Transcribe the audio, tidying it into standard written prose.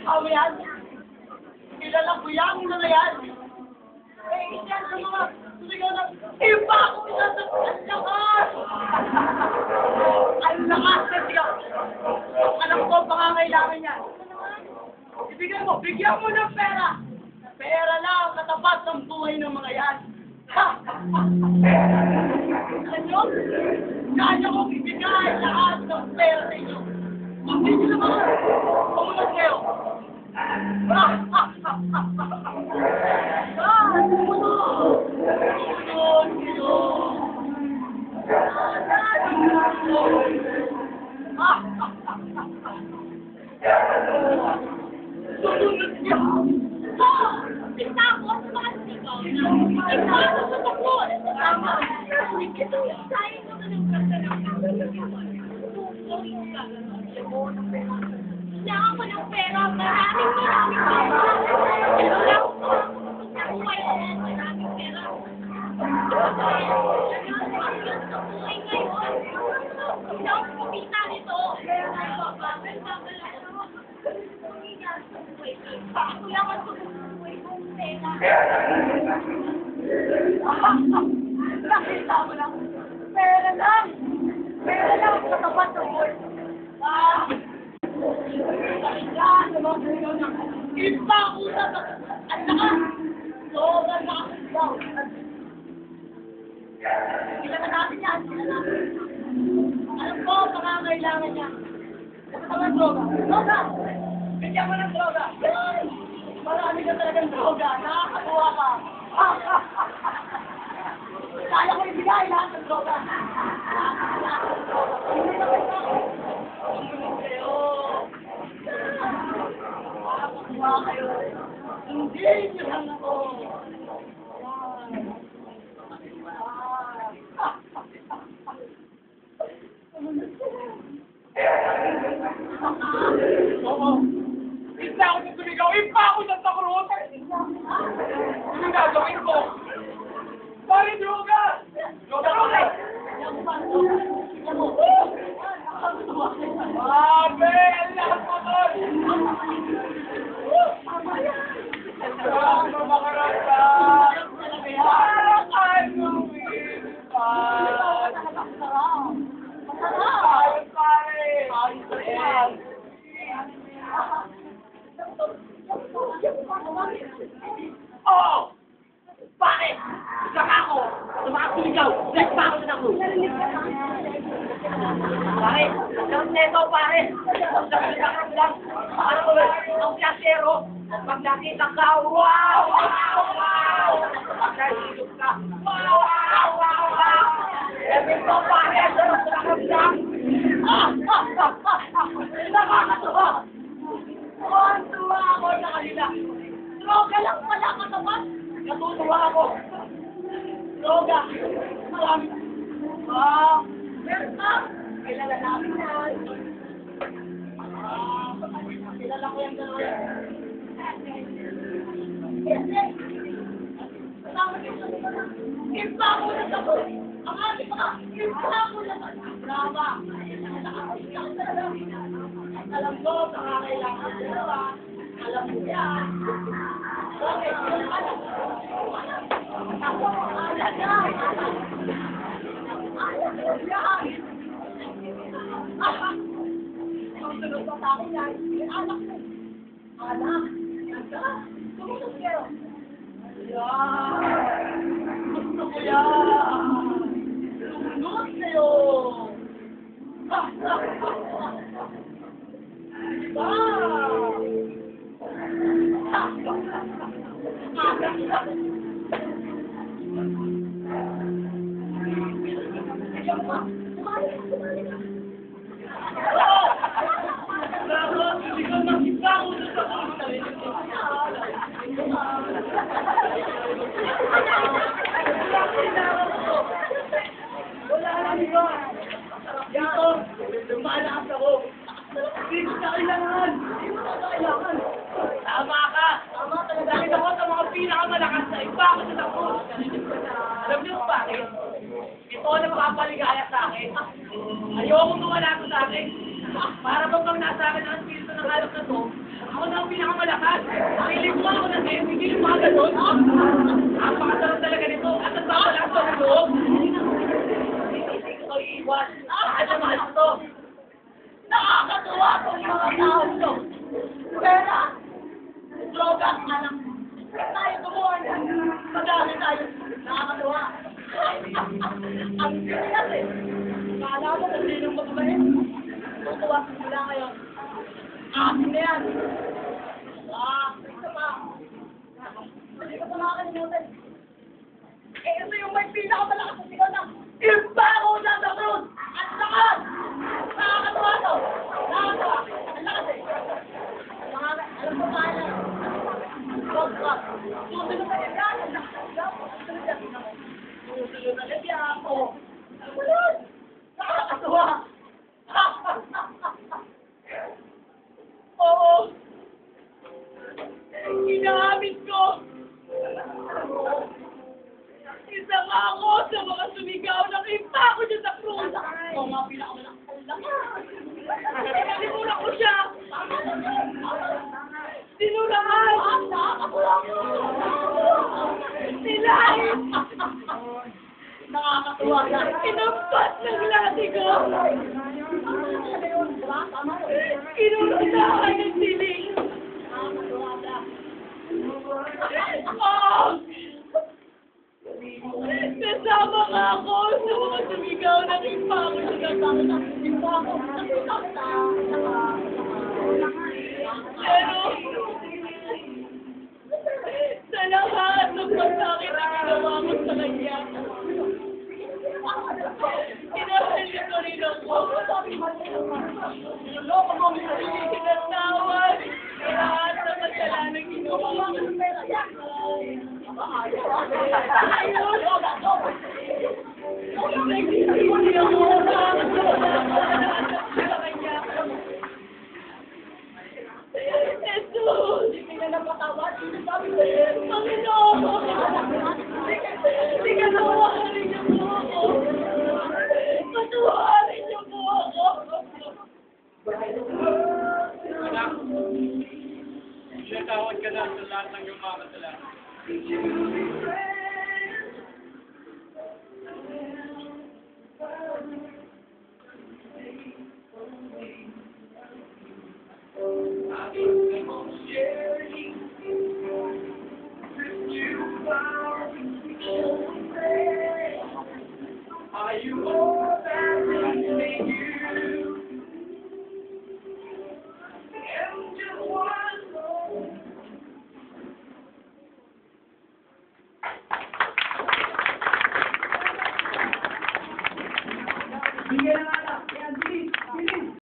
Ano yan? Kilala ko yan, ano yan? Eh, yan sa mga sumigaw na, iba ako ang lakas! Ang lakas na sigaw! Alam ko, pangangailangan niya. Bigyan mo ng pera! Pera lang, katapat ng buhay ng mga yan. Ano? Kaya kong ibigay lahat ng pera sa inyo. Hindi nyo naman. Pumunod kayo. Sumunod niya. Basta ako sa mga sigaw. Ikaw ako sa takot. Tama. Ito yung sayo ko na ng kailangan ko ng pera. Maraming pera. Kailangan ko ng buhay ko. Maraming pera. Buhay ngayon. Hindi ako kumita nito. Kailangan ko ng buhay ko. Nakita mo lang. Pera lang. Pera lang. Katapat ng buhay. Iba ko sa at saka sobrang nakasigaw. Kailangan natin yan. Alam ko, pangangailangan niya. Kapag ang droga. Droga! Bigyan mo ng droga. Marami ka talagang droga. Nakakakuha ka. Kaya ko ibigay lahat ng droga. Hindi nyo lang ako. Oo. Isa ako sa sumigaw. Iba ako sa takrot. Ano gagawin ko? Pari droga! Droga! Abe! Lahat mo doon! Ano makarata? Parang ano win-pan? Ayos pare! Oh! Bakit? Isa ka ako! Sa mga sumigaw! Let's back to the room! Pare! Ang neto pare! Ang sakitakap lang! Ano ba? Ang klasero! Pag nakita ka, wow! Wow! Wow! Pag nahihilog ka, wow! Wow! Wow! Wow! Ito pare! Ang sakitakap lang! Nakakatuwa! Ang tuwa ako sa kanila! Droga lang pala katapat! Natutuwa ako! Droga! Marami! Meron ka! Kilala namin yan! Kilala ko yung dalawa yan! Impa mo na sa ko! Ang ating mga impa mo na sa drama! Alam ko, kakakailangan ko dalawa! Alam mo yan! Bakit? Ako, alam na! Ang sunod pa sa akin yan, anak mo. Anak, nanda, sumunod kayo. Yan. Gusto ko yan. Sumunod kayo. Dito, lumalakas ako. Hindi ko na kailangan. Hindi mo na kailangan. Tama ka. Tama talaga. Dahil ako sa mga pinakamalakas na iba ako sa takot. Alam niyo ba bakit? Ito na makapaligaya sa akin. Ayoko mawala ko sa akin. Para bang kang nasa akin ang espiritu ng alak na to, ako na ang pinakamalakas. Makilig mo ako ng hindi yung mga ganun. Napakasarap talaga nito. At ang babalas ko ng loob. Hindi ko iiwan. At ang mahal ko. Nakakatuwa kong mga tao to. Pera, droga, anak. Tayo tumuhan. Madami tayo. Nakakatuwa. Ang sinilas eh. Kala mo kung sinong magbabahin. Tutuwa mula ngayon. Akin na yan. Isa pa. Hindi ko pa makakalimutan. Ito yung may pinakamalakas na sigaw ng Imbago na sa Bruce! At lakas! Nakakatuwa to! Nakakatuwa! Ang lakas eh! Alam mo ba yan? Wag. Susunod na yan. Ang lakas. Susunod na yan ako. Susunod! Nakakatuwa! Oo! Inaamit ko! Isa nga ako sa mga sumigaw ng impako niya sa krus! Oo nga, pinakamalaki. Sinalimulan ko siya! Sinulaan! Nilahin! Nakakatuwa ka! Inampas ng lati ko! Inulusahan ng siling! Nakakatuwa ka! Kasama ka ako sa mga sumigaw ng impako siya ng impako. Pero, sa lahat ng pagkakit na ginawa mo sa kanya, kinahal ko rin ako. Kinatawad lahat ng kasalanan ginawa mo. Nagsisimuli ako sa kanya. Jesus! Hindi na napatawad. Panginoon! Hindi ka nawawarin niyo po ako. Patuwarin niyo po ako. Anak, sinatawad ka na sa lahat ng iyong mga kasalanan.